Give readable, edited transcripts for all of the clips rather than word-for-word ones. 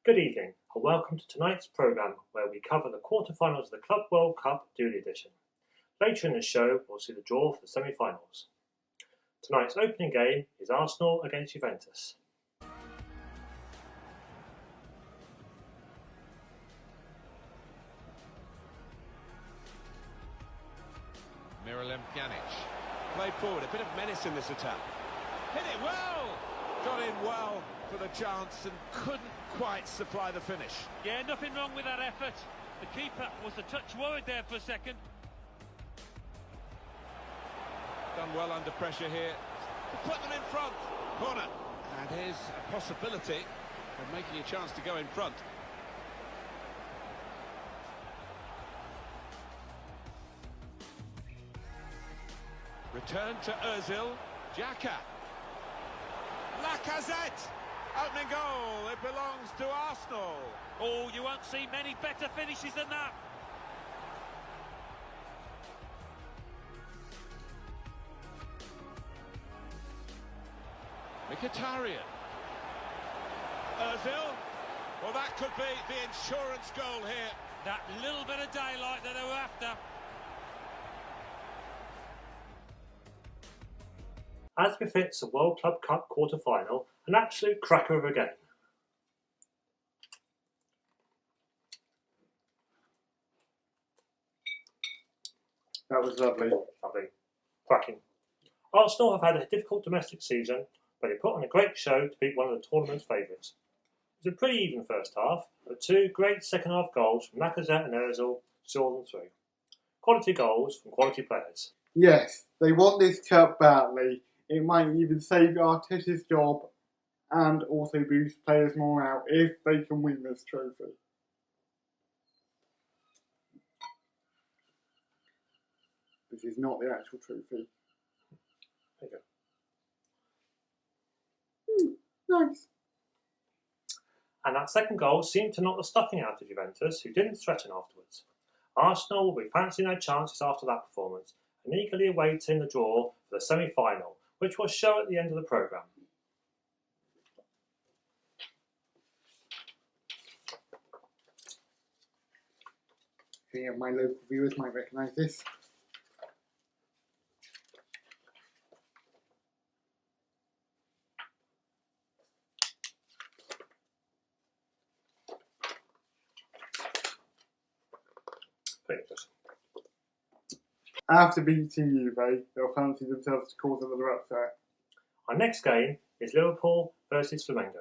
Good evening and welcome to tonight's programme where we cover the quarter-finals of the Club World Cup Dooley edition. Later in the show we'll see the draw for the semi-finals. Tonight's opening game is Arsenal against Juventus. Miralem Pjanic played forward, a bit of menace in this attack. Hit it well! Got in well for the chance and couldn't quite supply the finish. Yeah, nothing wrong with that effort. The keeper was a touch worried there for a second. Done well under pressure here to put them in front. Corner. And here's a possibility of making a chance to go in front. Return to Ozil. Xhaka. Lacazette. Opening goal. It belongs to Arsenal. Oh, you won't see many better finishes than that. Mkhitaryan. Ozil. Well, that could be the insurance goal here. That little bit of daylight that they were after. As befits a World Club Cup quarter-final, an absolute cracker of a game. That was lovely. Lovely. Cracking. Arsenal have had a difficult domestic season, but they put on a great show to beat one of the tournament's favourites. It was a pretty even first half, but two great second half goals from Lacazette and Ozil saw them through. Quality goals from quality players. Yes, they want this cup badly. It might even save Arteta's job and also boost players' morale if they can win this trophy. This is not the actual trophy. There you go. Nice. And that second goal seemed to knock the stuffing out of Juventus, who didn't threaten afterwards. Arsenal will be fancying their chances after that performance and eagerly awaiting the draw for the semi-final, which will show at the end of the programme. Any of my local viewers might recognise this. After beating Juve, they'll fancy themselves to cause another upset. Our next game is Liverpool versus Flamengo.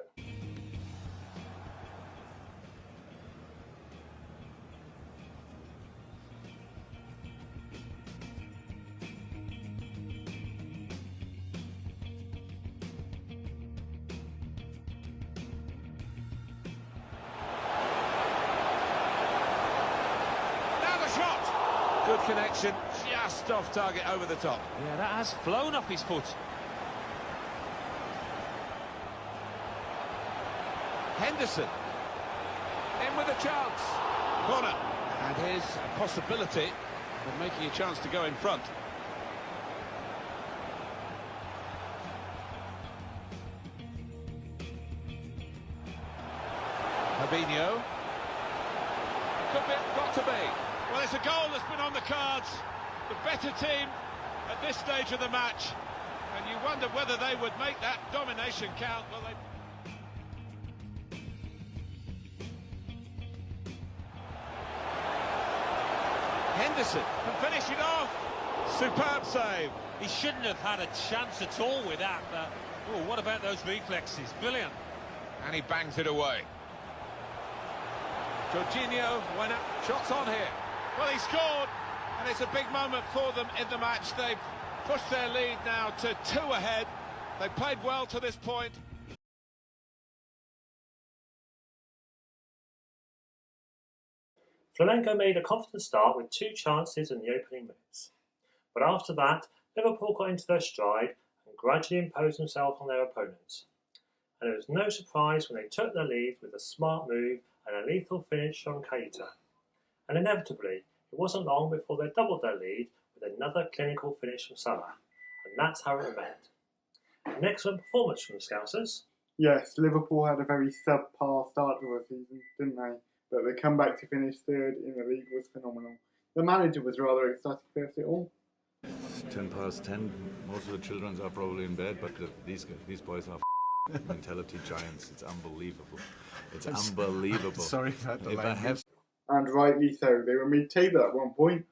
Now the shot! Good connection, just off target over the top. Yeah, that has flown off his foot. Henderson. In with a chance. Corner. And here's a possibility of making a chance to go in front. Fabinho. Got to be. Well, it's a goal that's been on the cards. The better team at this stage of the match. And you wonder whether they would make that domination count. Well, they... Henderson can finish it off. Superb save. He shouldn't have had a chance at all with that. Oh, what about those reflexes? Brilliant. And he bangs it away. Jorginho went up. Shots on here. Well, he scored. And it's a big moment for them in the match. They've pushed their lead now to 2 ahead. They played well to this point. Flamengo made a confident start with 2 chances in the opening minutes. But after that, Liverpool got into their stride and gradually imposed themselves on their opponents. And it was no surprise when they took the lead with a smart move and a lethal finish from Keita. And inevitably, it wasn't long before they doubled their lead with another clinical finish from Salah, and that's how it remained. An excellent performance from the Scousers. Yes, Liverpool had a very subpar start to the season, didn't they? But the comeback to finish third in the league was phenomenal. The manager was rather ecstatic about it all. 10 past 10. Most of the children are probably in bed, but these boys are mentality giants. It's unbelievable. It's unbelievable. Sorry about the language. And rightly so. They were mid-table at one point.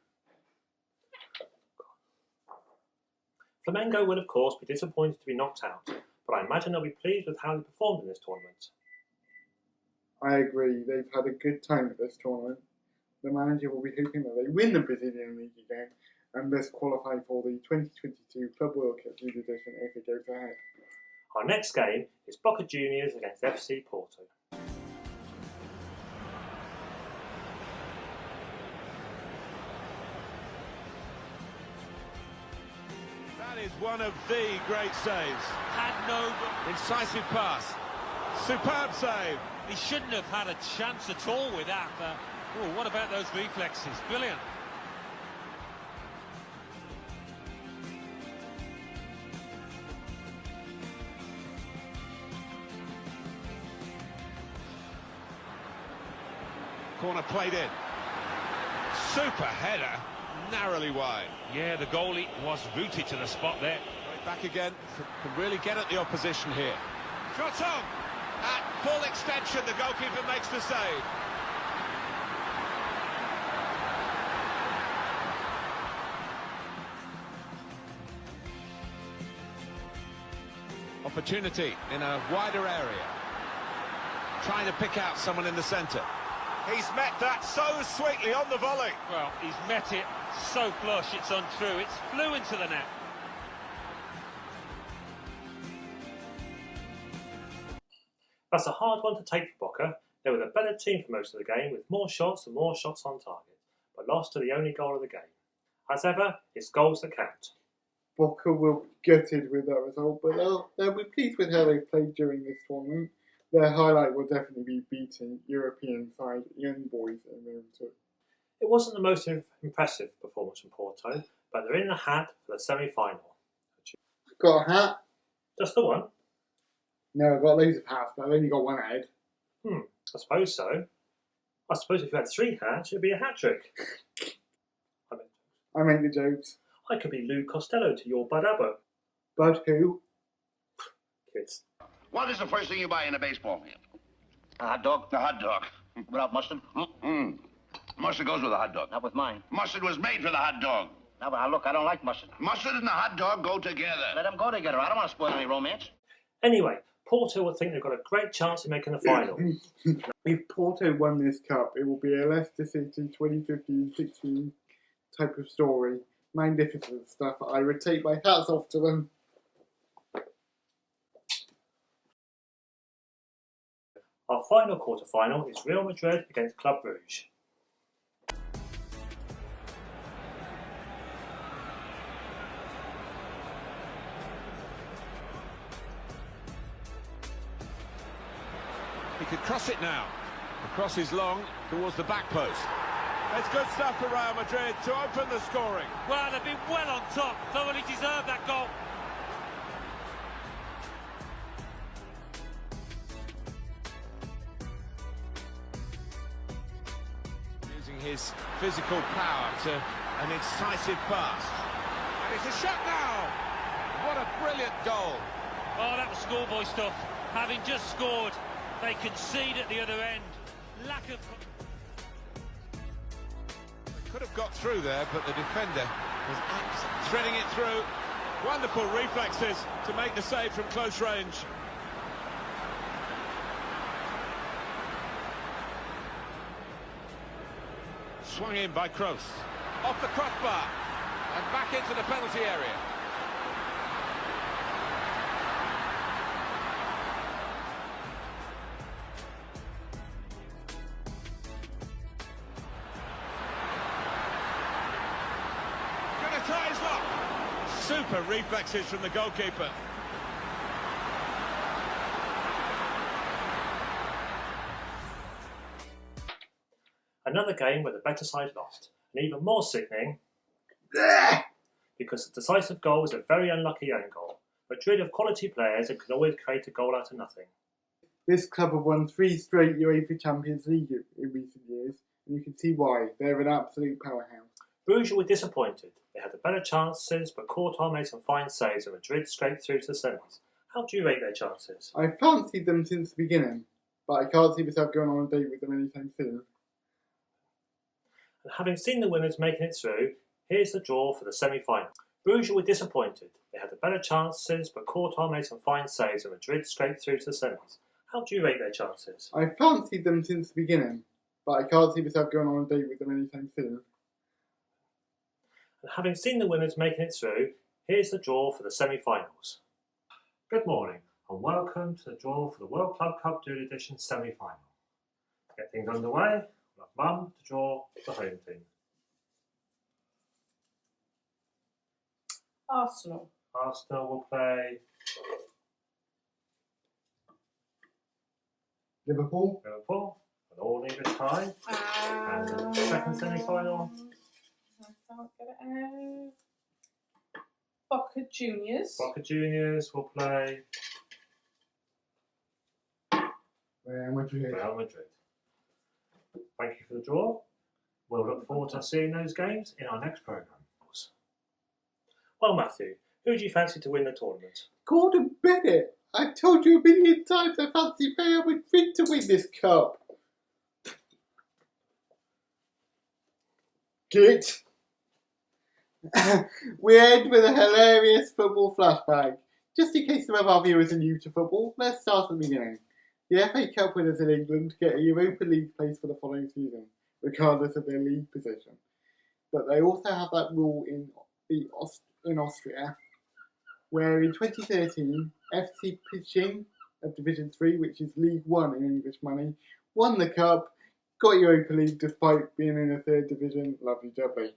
Flamengo will of course be disappointed to be knocked out, but I imagine they'll be pleased with how they performed in this tournament. I agree. They've had a good time at this tournament. The manager will be hoping that they win the Brazilian League again and thus qualify for the 2022 Club World Cup League edition if it goes ahead. Our next game is Boca Juniors against FC Porto. That is one of the great saves. Had no... Incisive pass. Superb save. He shouldn't have had a chance at all with that. What about those reflexes? Brilliant. Corner played in. Super header, narrowly wide. Yeah, the goalie was rooted to the spot there. Right back again, can really get at the opposition here. Shot on! At full extension, the goalkeeper makes the save. Opportunity in a wider area. Trying to pick out someone in the centre. He's met that so sweetly on the volley. Well, he's met it so flush, it's untrue. It's flew into the net. That's a hard one to take for Boca. They were the better team for most of the game, with more shots and more shots on target, but lost to the only goal of the game. As ever, it's goals that count. Boca will be gutted with that result, but they'll be pleased with how they've played during this tournament. Their highlight will definitely be beating European side Young Boys in round 2. It wasn't the most impressive performance from Porto, but they're in the hat for the semi-final. Got a hat? Just the one? No, I've got loads of hats, but I've only got one head. I suppose so. I suppose if you had 3 hats, it'd be a hat-trick. I make the jokes. I could be Lou Costello to your Bud Abbott. Bud who? Kids. What is the first thing you buy in a baseball game? A hot dog? A hot dog. Without mustard? Mustard goes with a hot dog. Not with mine. Mustard was made for the hot dog. Now, but look, I don't like mustard. Mustard and the hot dog go together. Let them go together. I don't want to spoil any romance. Anyway, Porto will think they've got a great chance of making the final. If Porto won this cup, it will be a Leicester City 2015-16 type of story. Magnificent stuff. I would take my hats off to them. Our final quarter-final is Real Madrid against Club Brugge. He could cross it now. The cross is long towards the back post. It's good stuff for Real Madrid to open the scoring. Well, they've been well on top. Thoroughly deserved that goal. Using his physical power to an incisive pass. And it's a shot now. What a brilliant goal. Oh, that was schoolboy stuff. Having just scored, they concede at the other end. Lack of... Could have got through there, but the defender was threading it through. Wonderful reflexes to make the save from close range. Swung in by Kroos. Off the crossbar and back into the penalty area. Tie his lock. Super reflexes from the goalkeeper. Another game where the better side lost, and even more sickening because the decisive goal was a very unlucky own goal. Madrid have quality players and can always create a goal out of nothing. This club have won 3 straight UEFA Champions League in recent years, and you can see why. They're an absolute powerhouse. Bruges were disappointed. They had the better chances, but QTR made some fine saves and Madrid scraped through to the semis. How do you rate their chances? I fancied them since the beginning, but I can't see myself going on a date with them anytime soon. And having seen the winners making it through, here's the draw for the semi-final. Bruges were disappointed. They had the better chances, but QTR made some fine saves and Madrid scraped through to the semis. How do you rate their chances? I fancied them since the beginning, but I can't see myself going on a date with them anytime soon. And having seen the winners making it through, here's the draw for the semi-finals. Good morning and welcome to the draw for the World Club Cup Dooley Edition semi-final. To get things underway, we'll have Mum to draw the home team. Arsenal. Arsenal will play Liverpool. an all-English tie. And the second semi-final. I can't get it out. Boca Juniors. Boca Juniors will play Real Madrid. Real Madrid. Thank you for the draw. We'll look forward to seeing those games in our next programme. Well, Matthew, who do you fancy to win the tournament? Gordon Bennett! I've told you a million times I fancy Real Madrid to win this cup. Git! We end with a hilarious football flashback. Just in case some of our viewers are new to football, let's start at the beginning. The FA Cup winners in England get a Europa League place for the following season, regardless of their league position. But they also have that rule in Austria, where in 2013, FC Pitching of Division 3, which is League 1 in English money, won the cup, got Europa League despite being in the 3rd division. Lovely jubbly.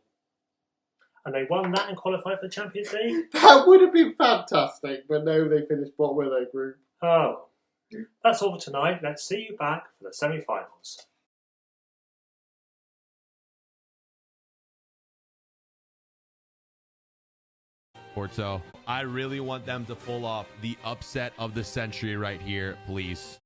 And they won that and qualified for the Champions League? That would have been fantastic, but no, they finished bottom of their group. Oh. That's all for tonight. Let's see you back for the semi-finals. Porto, I really want them to pull off the upset of the century right here, please.